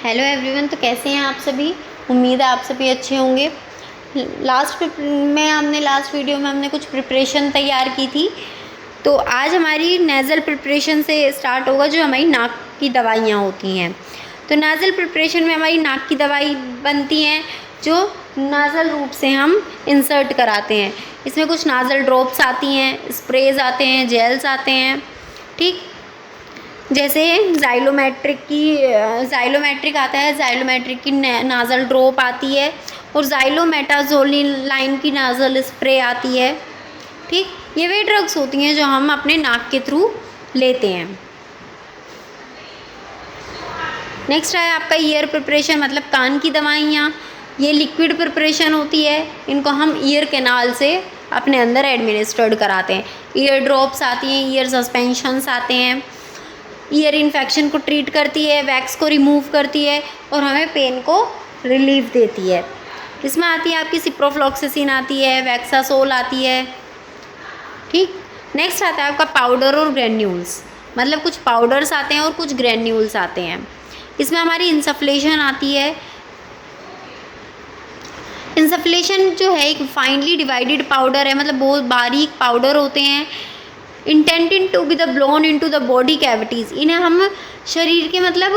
Hello everyone. तो कैसे हैं आप सभी? उम्मीद है आप सभी अच्छे होंगे। लास्ट वीडियो में हमने कुछ प्रिपरेशन तैयार की थी। तो आज हमारी नेज़ल प्रिपरेशन से स्टार्ट होगा, जो हमारी नाक की दवाइयाँ होती हैं। तो नेज़ल प्रिपरेशन में हमारी नाक की दवाई बनती हैं, जो नाज़ल रूप से हम इंसर्ट कराते हैं। इसमें कुछ नाज़ल ड्रॉप्स आती हैं, स्प्रेज आते हैं, जेल्स आते हैं। ठीक, जैसे ज़ाइलोमेट्रिक आता है, ज़ाइलोमेट्रिक की नाज़ल ड्रॉप आती है, और ज़ाइलोमेटाज़ोलिन लाइन की नाज़ल स्प्रे आती है। ठीक, ये वे ड्रग्स होती हैं जो हम अपने नाक के थ्रू लेते हैं। नेक्स्ट है आपका ईयर प्रिपरेशन, मतलब कान की दवाइयाँ। ये लिक्विड प्रिपरेशन होती है, इनको हम ईयर कैनाल से अपने अंदर एडमिनिस्ट्रेड कराते हैं। ईयर ड्रॉप्स आती हैं, ईयर सस्पेंशंस आते हैं। ईयर इन्फेक्शन को ट्रीट करती है, वैक्स को रिमूव करती है, और हमें पेन को रिलीफ देती है। इसमें आती है आपकी सिप्रोफ्लॉक्सासिन आती है, वैक्सासोल आती है। ठीक, नेक्स्ट आता है आपका पाउडर और ग्रैन्यूल्स, मतलब कुछ पाउडर्स आते हैं और कुछ ग्रैन्यूल्स आते हैं। इसमें हमारी इंसफ्लेशन आती है। इंसफ्लेशन जो है एक फाइनली डिवाइडेड पाउडर है, मतलब बहुत बारीक पाउडर होते हैं, intended to be the blown into the body cavities. इन्हें हम शरीर के मतलब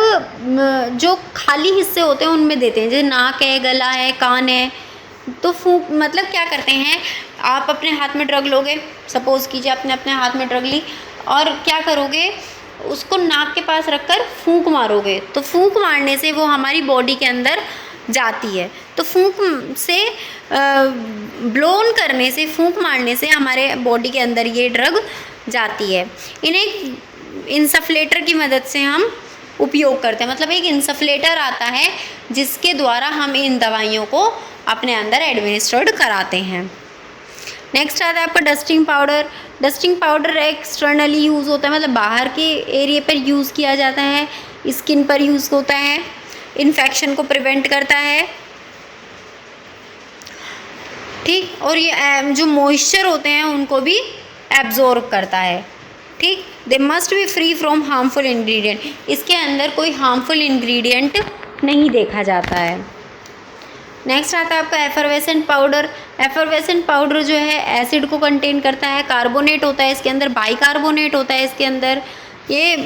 जो खाली हिस्से होते हैं उनमें देते हैं, जैसे नाक है, गला है, कान है। तो फूंक, मतलब क्या करते हैं, आप अपने हाथ में ड्रग लोगे, सपोज़ कीजिए आपने अपने हाथ में ड्रग ली, और क्या करोगे, उसको नाक के पास रखकर फूंक मारोगे। तो फूंक मारने से वो हमारी बॉडी के अंदर जाती है। तो फूंक से ब्लोन करने से, फूंक मारने से हमारे बॉडी के अंदर ये ड्रग जाती है। इन्हें इंसफ्लेटर की मदद से हम उपयोग करते हैं, मतलब एक इंसफ्लेटर आता है जिसके द्वारा हम इन दवाइयों को अपने अंदर एडमिनिस्ट्रेड कराते हैं। नेक्स्ट आता है आपका dusting powder. Dusting powder externally use होता है, मतलब बाहर के एरिया पर यूज़ किया जाता है, स्किन पर यूज़ होता है, इन्फेक्शन को प्रिवेंट करता है। ठीक, और ये जो मॉइस्चर होते हैं उनको भी एब्जॉर्ब करता है। ठीक, they must be free from harmful ingredient. इसके अंदर कोई हार्मफुल इंग्रेडिएंट नहीं देखा जाता है। नेक्स्ट आता है आपका एफरवेसेंट पाउडर। एफरवेसेंट पाउडर जो है एसिड को कंटेन करता है, कार्बोनेट होता है इसके अंदर, बाइकार्बोनेट होता है इसके अंदर। ये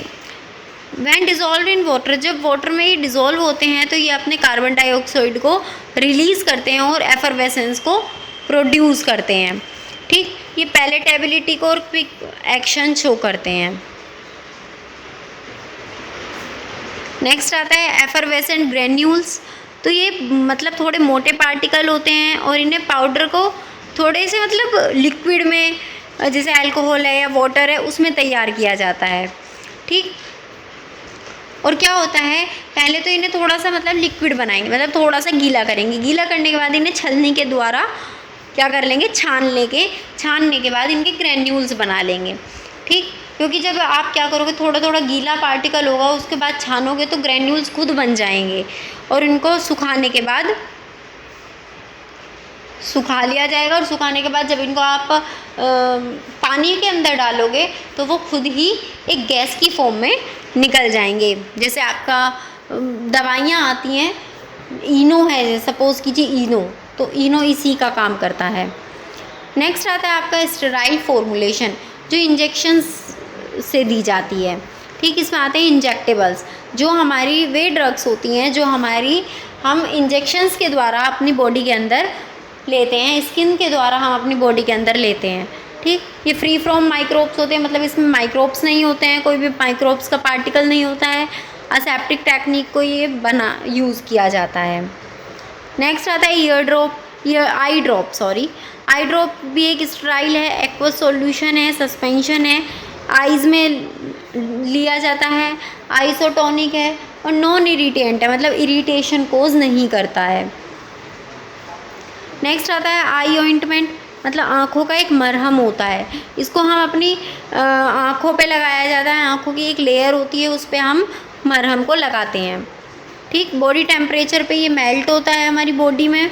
व्हेन डिज़ोल्व इन वाटर, जब वाटर में ये डिज़ोल्व होते हैं तो ये अपने कार्बन डाइऑक्साइड को रिलीज़ करते हैं और एफरवेसेंस को प्रोड्यूस करते हैं। ठीक, ये पैलेटेबिलिटी को और क्विक एक्शन शो करते हैं। नेक्स्ट आता है एफरवेसेंट ग्रेन्यूल्स। तो ये मतलब थोड़े मोटे पार्टिकल होते हैं, और इन्हें पाउडर को थोड़े से मतलब लिक्विड में, जैसे अल्कोहल है या वाटर है, उसमें तैयार किया जाता है। ठीक, और क्या होता है, पहले तो इन्हें थोड़ा सा मतलब लिक्विड बनाएंगे, मतलब थोड़ा सा गीला करेंगे। गीला करने के बाद इन्हें छलनी के द्वारा क्या कर लेंगे, छानने के बाद इनके ग्रैन्यूल्स बना लेंगे। ठीक, क्योंकि जब आप क्या करोगे, थोड़ा थोड़ा गीला पार्टिकल होगा, उसके बाद छानोगे तो ग्रैन्यूल्स खुद बन जाएंगे, और इनको सुखाने के बाद सुखा लिया जाएगा। और सुखाने के बाद जब इनको आप पानी के अंदर डालोगे तो वो खुद ही एक गैस की फॉर्म में निकल जाएंगे। जैसे आपका दवाइयाँ आती हैं, इनो है, सपोज़ कीजिए इनो, तो इनो इसी का काम करता है। नेक्स्ट आता है आपका स्टेराइल फॉर्मुलेशन, जो इंजेक्शंस से दी जाती है। ठीक, इसमें आते हैं इंजेक्टेबल्स, जो हमारी वे ड्रग्स होती हैं जो हम इंजेक्शंस के द्वारा अपनी बॉडी के अंदर लेते हैं, स्किन के द्वारा हम अपनी बॉडी के अंदर लेते हैं। ठीक, ये फ्री फ्रॉम माइक्रोब्स होते हैं, मतलब इसमें माइक्रोब्स नहीं होते हैं, कोई भी माइक्रोब्स का पार्टिकल नहीं होता है। असेप्टिक टेक्निक को ये यूज़ किया जाता है। नेक्स्ट आता है आई ड्रॉप भी एक स्टेराइल है, एक्वस सॉल्यूशन है, सस्पेंशन है, आइज़ में लिया जाता है, आइसोटोनिक है, और नॉन इरिटेंट है, मतलब इरिटेशन कोज नहीं करता है। नेक्स्ट आता है आई ऑइंटमेंट, मतलब आँखों का एक मरहम होता है। इसको हम अपनी आँखों पे लगाया जाता है, आँखों की एक लेयर होती है, उस पर हम मरहम को लगाते हैं। ठीक, बॉडी टेम्परेचर पे ये मेल्ट होता है हमारी बॉडी में,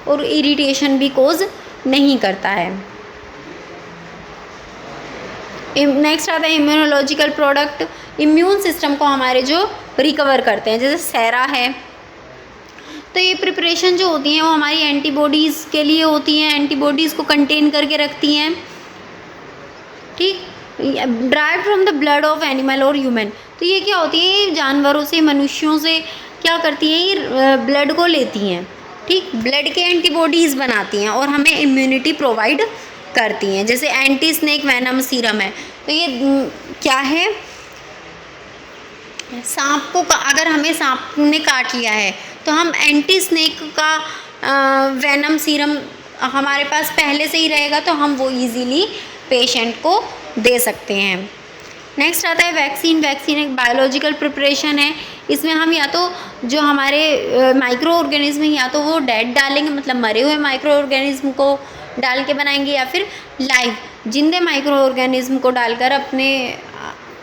और इरिटेशन भी कोज नहीं करता है। नेक्स्ट आता है इम्यूनोलॉजिकल प्रोडक्ट, इम्यून सिस्टम को हमारे जो रिकवर करते हैं, जैसे सेरा है। तो ये प्रिपरेशन जो होती हैं वो हमारी एंटीबॉडीज़ के लिए होती हैं, एंटीबॉडीज़ को कंटेन करके रखती हैं, ठीक। Drive from the blood of animal और ह्यूमन, तो ये क्या होती है, ये जानवरों से, मनुष्यों से क्या करती हैं, ये ब्लड को लेती हैं, ठीक, ब्लड के एंटीबॉडीज़ बनाती हैं और हमें इम्यूनिटी प्रोवाइड करती हैं। जैसे एंटी स्नेक वेनम सीरम है, तो ये क्या है, सांप को अगर हमें सांप ने काट लिया है तो हम एंटी स्नेक का वेनम सीरम हमारे पास पहले से ही रहेगा, तो हम वो इजीली पेशेंट को दे सकते हैं। नेक्स्ट आता है वैक्सीन। वैक्सीन एक बायोलॉजिकल प्रिपरेशन है, इसमें हम या तो जो हमारे माइक्रो ऑर्गेनिज्म हैं या तो वो डेड डालेंगे, मतलब मरे हुए माइक्रो ऑर्गेनिज्म को डाल के बनाएंगे, या फिर लाइव जिंदे माइक्रो ऑर्गेनिज्म को डालकर अपने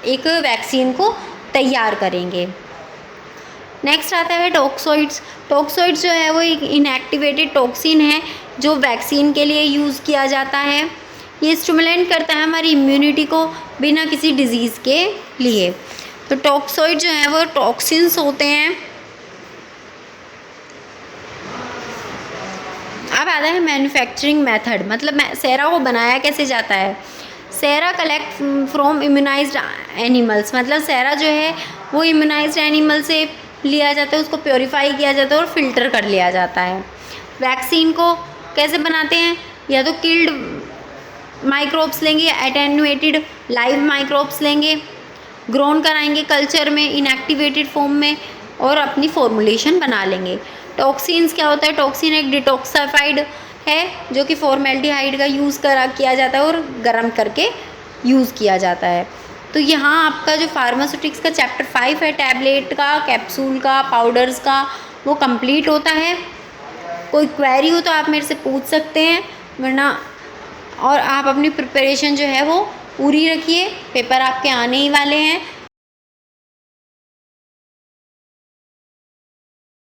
एक वैक्सीन को तैयार करेंगे। नेक्स्ट आता है टॉक्सोइड्स। टॉक्सोइड्स जो है वो एक इनएक्टिवेटेड टॉक्सिन है जो वैक्सीन के लिए यूज़ किया जाता है। ये स्टिमुलेंट करता है हमारी इम्यूनिटी को बिना किसी डिजीज़ के लिए। तो टॉक्सोइड जो है वो टॉक्सिन्स होते हैं। अब आता है मैन्युफैक्चरिंग मेथड, मतलब सेरा को बनाया कैसे जाता है। सेरा कलेक्ट फ्रॉम इम्यूनाइज्ड एनिमल्स, मतलब सेरा जो है वो इम्यूनाइज्ड एनिमल से लिया जाता है, उसको प्योरीफाई किया जाता है और फिल्टर कर लिया जाता है। वैक्सीन को कैसे बनाते हैं, या तो किल्ड माइक्रोब्स लेंगे या एटेन्यूएटेड लाइव माइक्रोब्स लेंगे, ग्रोन कराएंगे कल्चर में इनएक्टिवेटेड फॉर्म में और अपनी फॉर्मुलेशन बना लेंगे। टॉक्सिन्स क्या होता है, टॉक्सिन एक डिटॉक्सिफाइड है जो कि फॉर्मेल्डिहाइड का यूज़ किया जाता है और गर्म करके यूज़ किया जाता है। तो यहाँ आपका जो फार्मास्यूटिक्स का चैप्टर 5 है, टैबलेट का, कैप्सूल का, पाउडर्स का, वो कंप्लीट होता है। कोई क्वेरी हो तो आप मेरे से पूछ सकते हैं, वरना और आप अपनी प्रिपरेशन जो है वो पूरी रखिए, पेपर आपके आने ही वाले हैं।